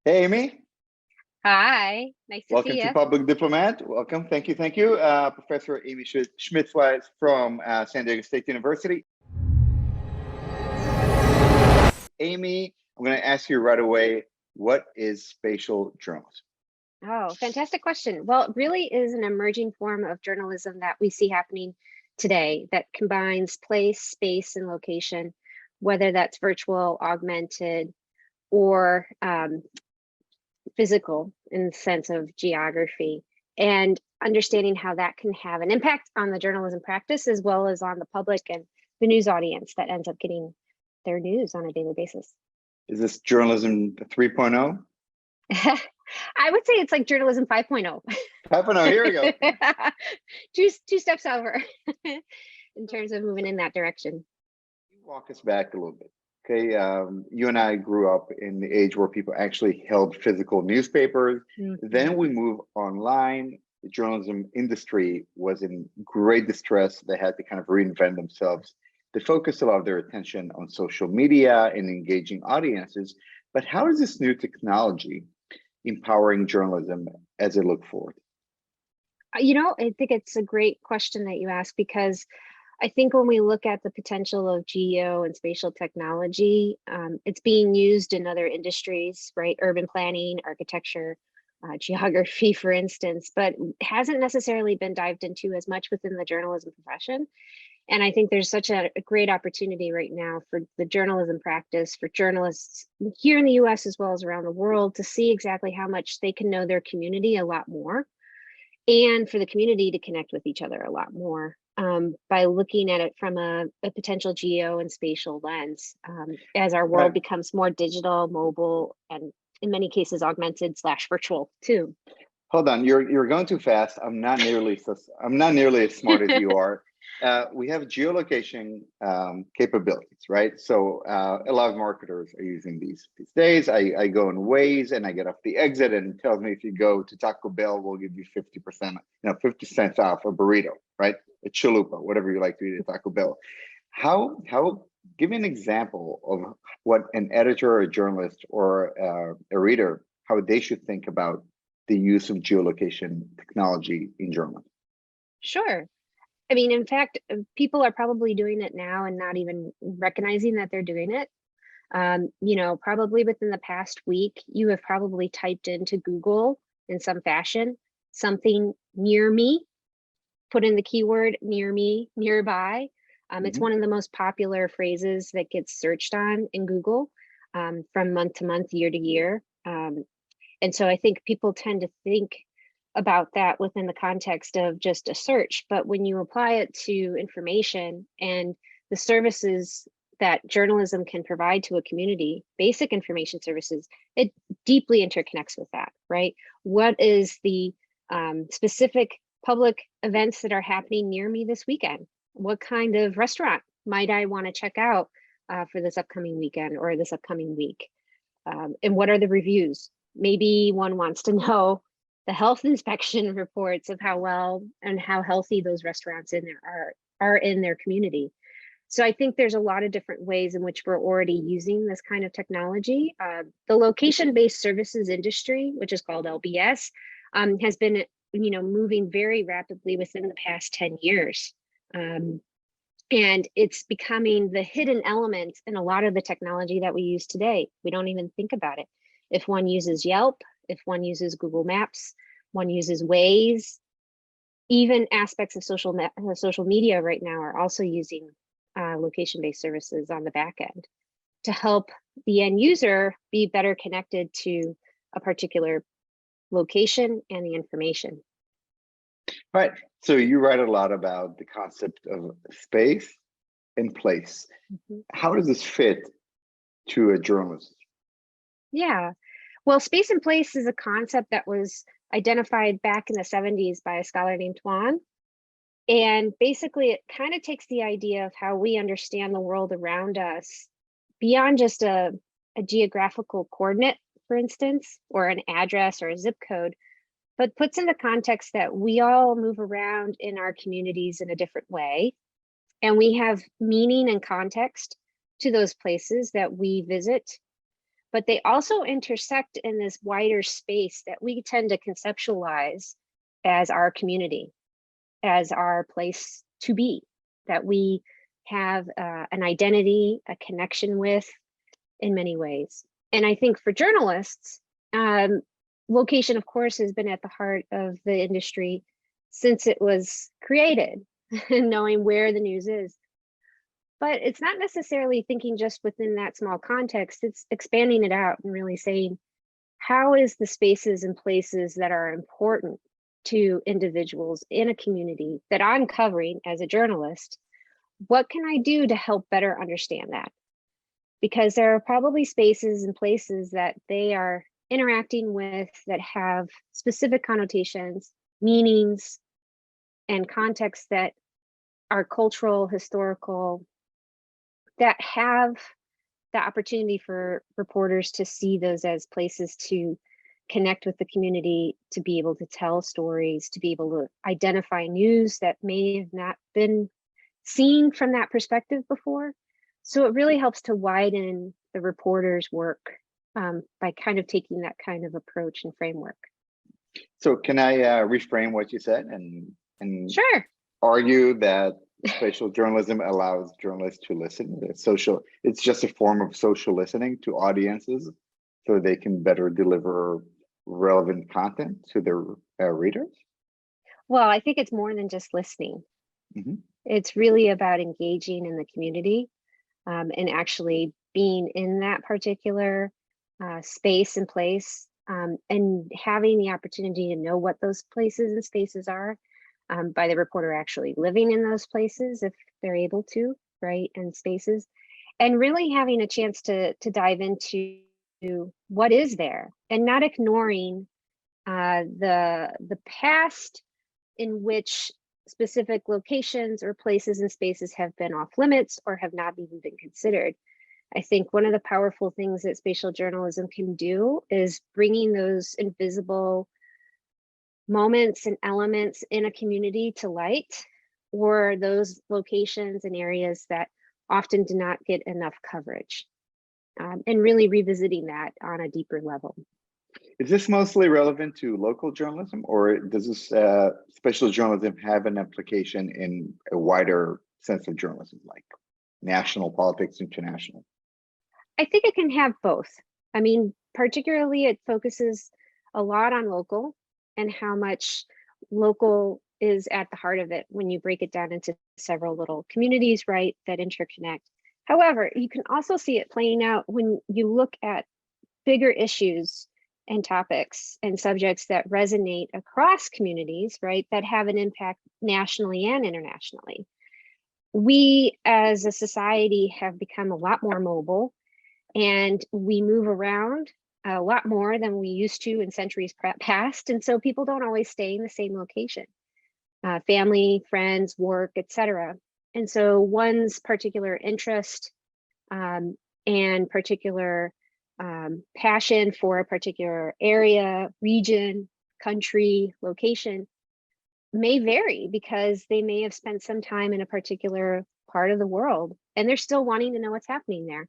Hey, Amy. Hi, nice to Welcome see to you. Public Diplomat. Welcome. Thank you. Thank you. Professor Amy Schmitz Weiss from San Diego State University. Amy, I'm going to ask you right away, what is spatial journalism? Oh, fantastic question. Well, it really is an emerging form of journalism that we see happening today that combines place, space, and location, whether that's virtual, augmented, or physical in the sense of geography, and understanding how that can have an impact on the journalism practice as well as on the public and the news audience that ends up getting their news on a daily basis. Is this journalism 3.0? I would say it's like journalism 5.0. 5.0, here we go. two steps over in terms of moving in that direction. Walk us back a little bit. Okay, you and I grew up in the age where people actually held physical newspapers. Mm-hmm. Then we moved online. The journalism industry was in great distress. They had to kind of reinvent themselves. They focused a lot of their attention on social media and engaging audiences. But how is this new technology empowering journalism as it look forward? You know, I think it's a great question that you ask, because I think when we look at the potential of geo and spatial technology, it's being used in other industries, right? Urban planning, architecture, geography, for instance, but hasn't necessarily been dived into as much within the journalism profession. And I think there's such a great opportunity right now for the journalism practice, for journalists here in the US as well as around the world, to see exactly how much they can know their community a lot more, and for the community to connect with each other a lot more by looking at it from a potential geo and spatial lens as our world becomes more digital, mobile, and in many cases augmented / virtual too. Hold on, you're going too fast. I'm not nearly as smart as you are. We have geolocation capabilities, right? So a lot of marketers are using these days. I go in Waze and I get off the exit and it tells me if you go to Taco Bell, we'll give you 50%, 50 cents off a burrito, right? A chalupa, whatever you like to eat at Taco Bell. How give me an example of what an editor or a journalist or a reader, how they should think about the use of geolocation technology in journalism. Sure. I mean, in fact, people are probably doing it now and not even recognizing that they're doing it. You know, probably within the past week, you have probably typed into Google in some fashion, something near me, put in the keyword near me, nearby. It's one of the most popular phrases that gets searched on in Google from month to month, year to year. And so I think people tend to think about that within the context of just a search, but when you apply it to information and the services that journalism can provide to a community, basic information services, it deeply interconnects with that, right? What is the specific public events that are happening near me this weekend? What kind of restaurant might I want to check out for this upcoming weekend or this upcoming week? And what are the reviews? Maybe one wants to know the health inspection reports of how well and how healthy those restaurants in there are in their community. So I think there's a lot of different ways in which we're already using this kind of technology. The location-based services industry, which is called LBS, has been, moving very rapidly within the past 10 years. And it's becoming the hidden element in a lot of the technology that we use today. We don't even think about it. If one uses Yelp, if one uses Google Maps, one uses Waze, even aspects of social media right now are also using location-based services on the back end to help the end user be better connected to a particular location and the information. Right. So you write a lot about the concept of space and place. How does this fit to a journalist? Yeah. Well, space and place is a concept that was identified back in the 70s by a scholar named Tuan. And basically, it kind of takes the idea of how we understand the world around us beyond just a geographical coordinate, for instance, or an address or a zip code, but puts in the context that we all move around in our communities in a different way. And we have meaning and context to those places that we visit. but they also intersect in this wider space that we tend to conceptualize as our community, as our place to be, that we have an identity, a connection with in many ways. And I think for journalists, location, of course, has been at the heart of the industry since it was created, and knowing where the news is. But it's not necessarily thinking just within that small context, it's expanding it out and really saying, how is the spaces and places that are important to individuals in a community that I'm covering as a journalist, what can I do to help better understand that? Because there are probably spaces and places that they are interacting with that have specific connotations, meanings, and contexts that are cultural, historical, that have the opportunity for reporters to see those as places to connect with the community, to be able to tell stories, to be able to identify news that may have not been seen from that perspective before. So it really helps to widen the reporter's work by kind of taking that kind of approach and framework. So can I reframe what you said and Sure. argue that spatial journalism allows journalists to listen? It's just a form of social listening to audiences so they can better deliver relevant content to their readers? Well, I think it's more than just listening. Mm-hmm. It's really about engaging in the community and actually being in that particular space and place and having the opportunity to know what those places and spaces are by the reporter actually living in those places if they're able to, right, and spaces, and really having a chance to dive into what is there and not ignoring the past in which specific locations or places and spaces have been off limits or have not even been considered. I think one of the powerful things that spatial journalism can do is bringing those invisible moments and elements in a community to light, or those locations and areas that often do not get enough coverage, and really revisiting that on a deeper level. Is this mostly relevant to local journalism, or does this spatial journalism have an application in a wider sense of journalism, like national politics, international? I think it can have both. I mean, particularly it focuses a lot on local and how much local is at the heart of it when you break it down into several little communities, right, that interconnect. However, you can also see it playing out when you look at bigger issues and topics and subjects that resonate across communities, right, that have an impact nationally and internationally. We as a society have become a lot more mobile, and we move around a lot more than we used to in centuries past. And so people don't always stay in the same location, family, friends, work, etc. And so one's particular interest and particular passion for a particular area, region, country, location may vary because they may have spent some time in a particular part of the world and they're still wanting to know what's happening there.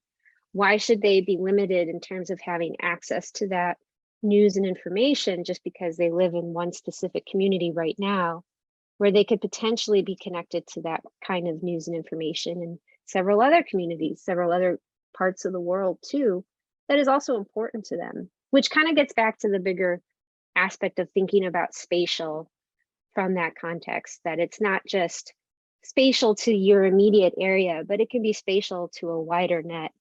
Why should they be limited in terms of having access to that news and information just because they live in one specific community right now, where they could potentially be connected to that kind of news and information in several other communities, several other parts of the world too, that is also important to them, which kind of gets back to the bigger aspect of thinking about spatial from that context, that it's not just spatial to your immediate area, but it can be spatial to a wider net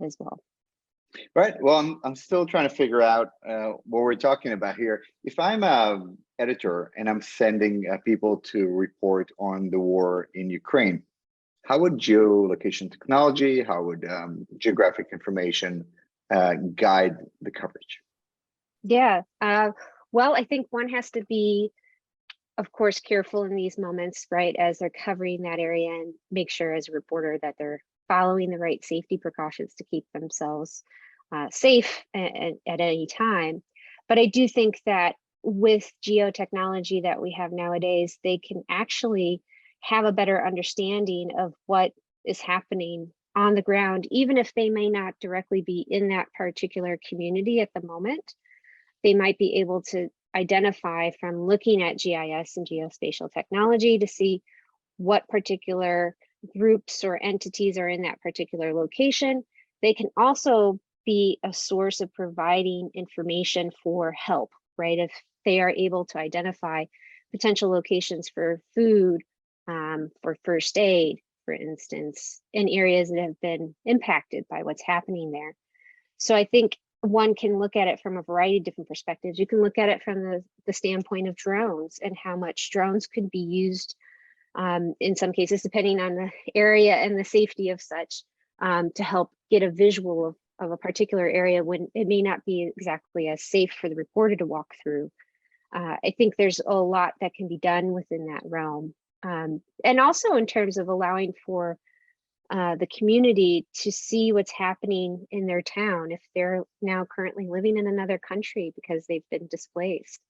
as well. Right. Well, I'm still trying to figure out what we're talking about here. If I'm an editor and I'm sending people to report on the war in Ukraine, how would geolocation technology, how would geographic information guide the coverage? Yeah. Well, I think one has to be, of course, careful in these moments, right, as they're covering that area, and make sure as a reporter that they're following the right safety precautions to keep themselves safe at any time. But I do think that with geotechnology that we have nowadays, they can actually have a better understanding of what is happening on the ground, even if they may not directly be in that particular community at the moment. They might be able to identify from looking at GIS and geospatial technology to see what particular groups or entities are in that particular location. They can also be a source of providing information for help, right? If they are able to identify potential locations for food, for first aid, for instance, in areas that have been impacted by what's happening there. So I think one can look at it from a variety of different perspectives. You can look at it from the standpoint of drones and how much drones could be used in some cases, depending on the area and the safety of such, to help get a visual of a particular area when it may not be exactly as safe for the reporter to walk through. I think there's a lot that can be done within that realm. And also in terms of allowing for the community to see what's happening in their town if they're now currently living in another country because they've been displaced.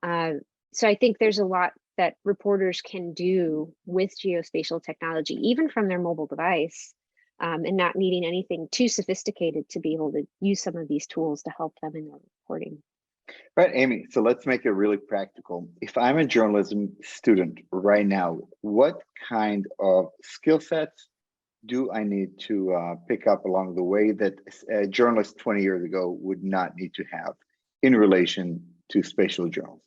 So I think there's a lot that reporters can do with geospatial technology, even from their mobile device, and not needing anything too sophisticated to be able to use some of these tools to help them in their reporting. Right, Amy, so let's make it really practical. If I'm a journalism student right now, what kind of skill sets do I need to pick up along the way that a journalist 20 years ago would not need to have in relation to spatial journalism?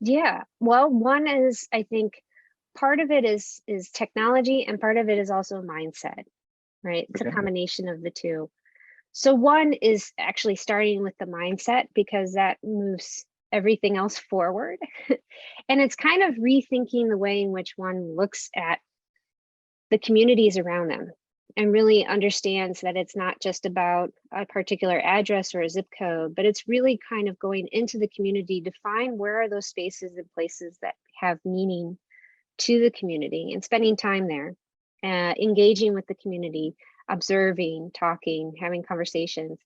Yeah, well, one is, I think, part of it is technology, and part of it is also mindset, right? It's a combination of the two. So one is actually starting with the mindset, because that moves everything else forward. And it's kind of rethinking the way in which one looks at the communities around them and really understands that it's not just about a particular address or a zip code, but it's really kind of going into the community to find where are those spaces and places that have meaning to the community, and spending time there, engaging with the community, observing, talking, having conversations,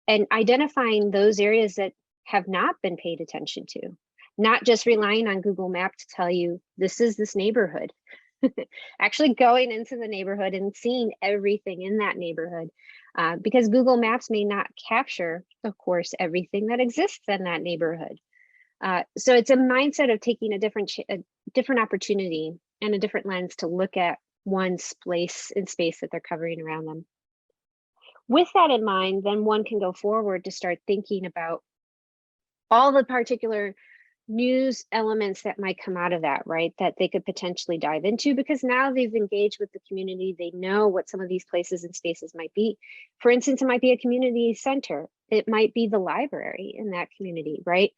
and identifying those areas that have not been paid attention to, not just relying on Google Maps to tell you this is this neighborhood. Actually going into the neighborhood and seeing everything in that neighborhood, because Google Maps may not capture, of course, everything that exists in that neighborhood. So it's a mindset of taking a different opportunity and a different lens to look at one's place and space that they're covering around them. With that in mind, then one can go forward to start thinking about all the particular news elements that might come out of that, right? That they could potentially dive into, because now they've engaged with the community. They know what some of these places and spaces might be. For instance, it might be a community center. It might be the library in that community, right?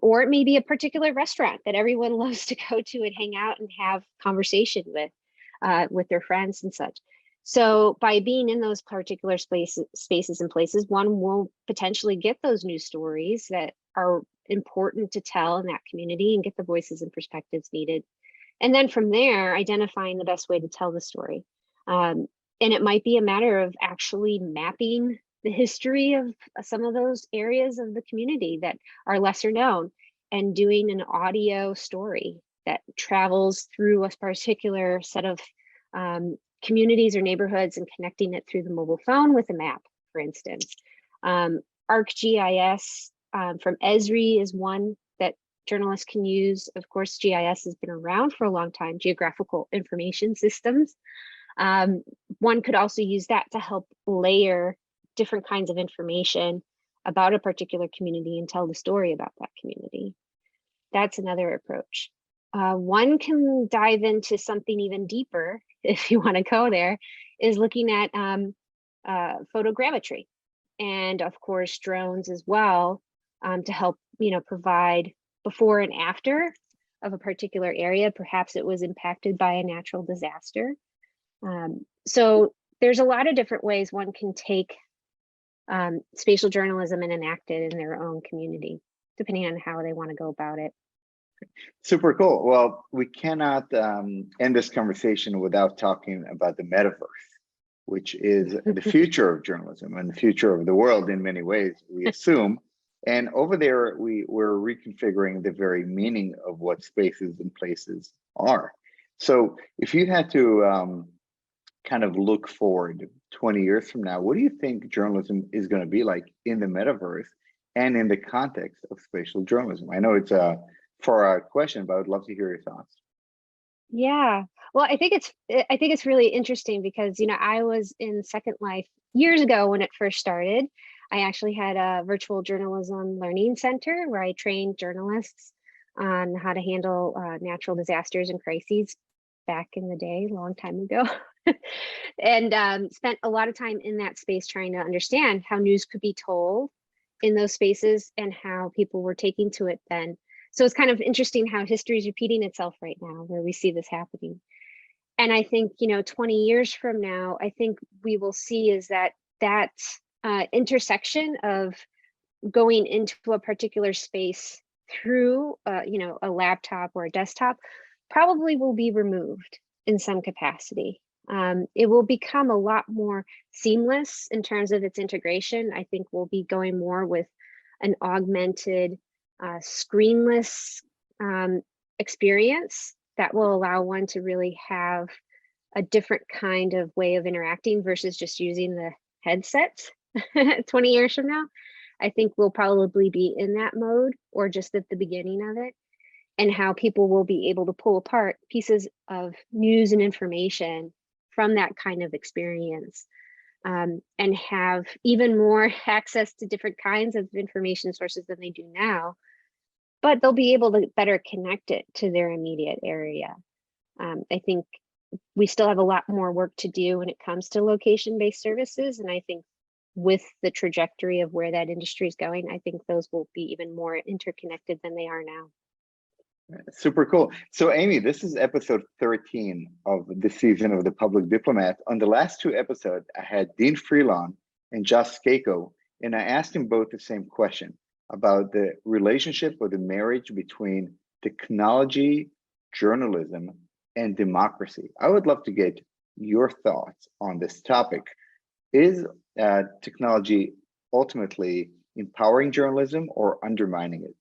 Or it may be a particular restaurant that everyone loves to go to and hang out and have conversation with their friends and such. So by being in those particular spaces and places, one will potentially get those news stories that are important to tell in that community and get the voices and perspectives needed. And then from there, identifying the best way to tell the story. And it might be a matter of actually mapping the history of some of those areas of the community that are lesser known, and doing an audio story that travels through a particular set of communities or neighborhoods and connecting it through the mobile phone with a map, for instance. ArcGIS from Esri is one that journalists can use. Of course, GIS has been around for a long time, geographical information systems. One could also use that to help layer different kinds of information about a particular community and tell the story about that community. That's another approach. One can dive into something even deeper, if you want to go there, is looking at photogrammetry, and of course drones as well, to help provide before and after of a particular area. Perhaps it was impacted by a natural disaster. So there's a lot of different ways one can take spatial journalism and enact it in their own community, depending on how they want to go about it. Super cool. Well, we cannot end this conversation without talking about the metaverse, which is the future of journalism and the future of the world in many ways, we assume. And over there, we're reconfiguring the very meaning of what spaces and places are. So if you had to kind of look forward 20 years from now, what do you think journalism is going to be like in the metaverse and in the context of spatial journalism? I know it's a far out question, but I would love to hear your thoughts. Yeah. Well, I think it's really interesting because, I was in Second Life years ago when it first started. I actually had a virtual journalism learning center where I trained journalists on how to handle natural disasters and crises back in the day, a long time ago. And spent a lot of time in that space trying to understand how news could be told in those spaces and how people were taking to it then. So it's kind of interesting how history is repeating itself right now, where we see this happening. And I think, 20 years from now, I think we will see is that intersection of going into a particular space through, a laptop or a desktop probably will be removed in some capacity. It will become a lot more seamless in terms of its integration. I think we'll be going more with an augmented screenless experience that will allow one to really have a different kind of way of interacting versus just using the headsets 20 years from now. I think we'll probably be in that mode or just at the beginning of it, and how people will be able to pull apart pieces of news and information from that kind of experience, and have even more access to different kinds of information sources than they do now, but they'll be able to better connect it to their immediate area. I think we still have a lot more work to do when it comes to location-based services. And I think with the trajectory of where that industry is going, I think those will be even more interconnected than they are now. Super cool. So Amy, this is episode 13 of the season of the Public Diplomat. On the last two episodes, I had Dean Freelon and Josh Skako, and I asked them both the same question about the relationship or the marriage between technology, journalism, and democracy. I would love to get your thoughts on this topic. Is technology ultimately empowering journalism or undermining it?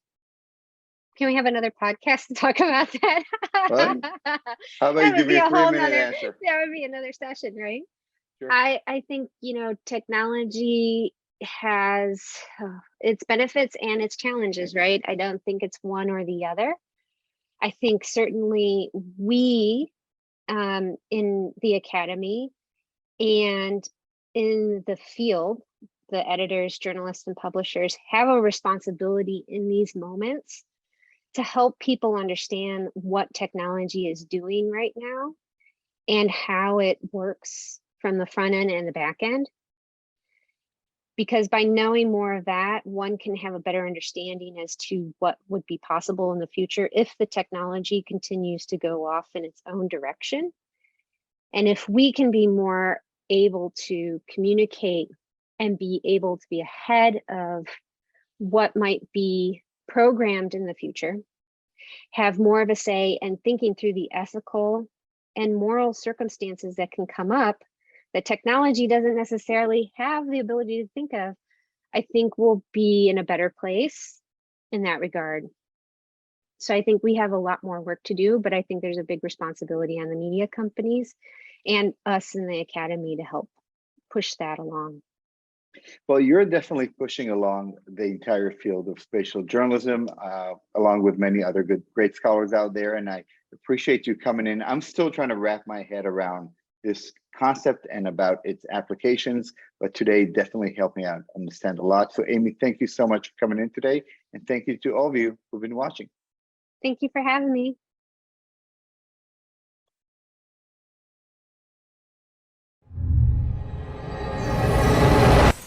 Can we have another podcast to talk about that? What? How about you give me a 3-minute answer? That would be another session, right? Sure. I think, technology has its benefits and its challenges, right? I don't think it's one or the other. I think certainly we in the academy and in the field, the editors, journalists, and publishers have a responsibility in these moments to help people understand what technology is doing right now and how it works from the front end and the back end. Because by knowing more of that, one can have a better understanding as to what would be possible in the future if the technology continues to go off in its own direction. And if we can be more able to communicate and be able to be ahead of what might be programmed in the future, have more of a say and thinking through the ethical and moral circumstances that can come up that technology doesn't necessarily have the ability to think of, I think we'll be in a better place in that regard. So I think we have a lot more work to do, but I think there's a big responsibility on the media companies and us in the academy to help push that along. Well, you're definitely pushing along the entire field of spatial journalism, along with many other great scholars out there. And I appreciate you coming in. I'm still trying to wrap my head around this concept and about its applications, but today definitely helped me out understand a lot. So Amy, thank you so much for coming in today. And thank you to all of you who've been watching. Thank you for having me.